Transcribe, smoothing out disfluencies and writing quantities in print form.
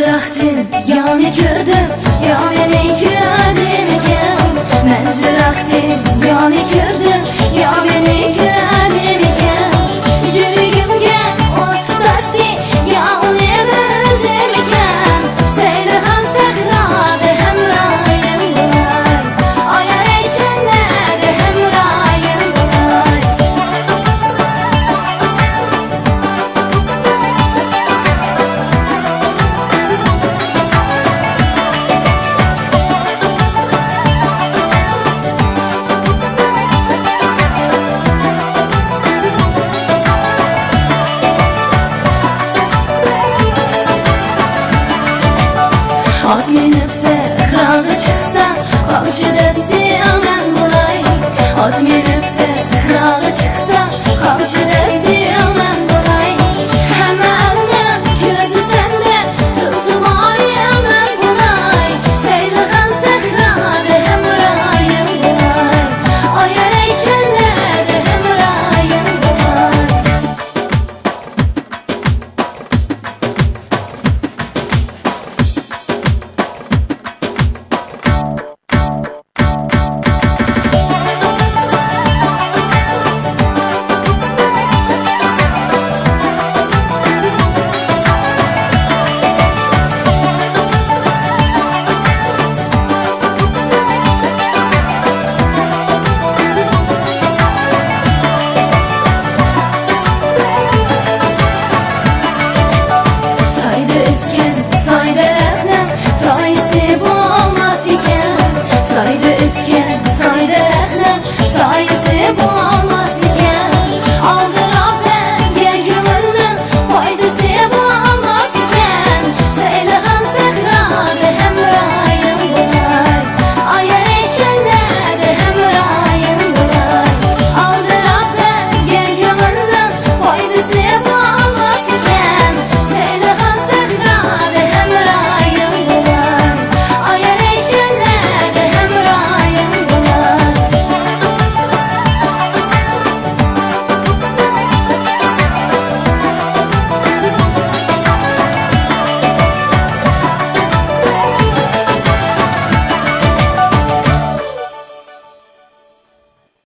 Zıraqdin yani gördüm ya beni gördüm iken. Ben zıraqdin yani gördüm ya beni gördüm iken. Yüreğimge ot taşdı ya onu bildim iken. Seylihan sahrada hemrayım bular, ayar içinlerde hemrayım bular. At minibse kırağa çıksa, kamçı desti aman bulay. At minibse kırağa çıksa,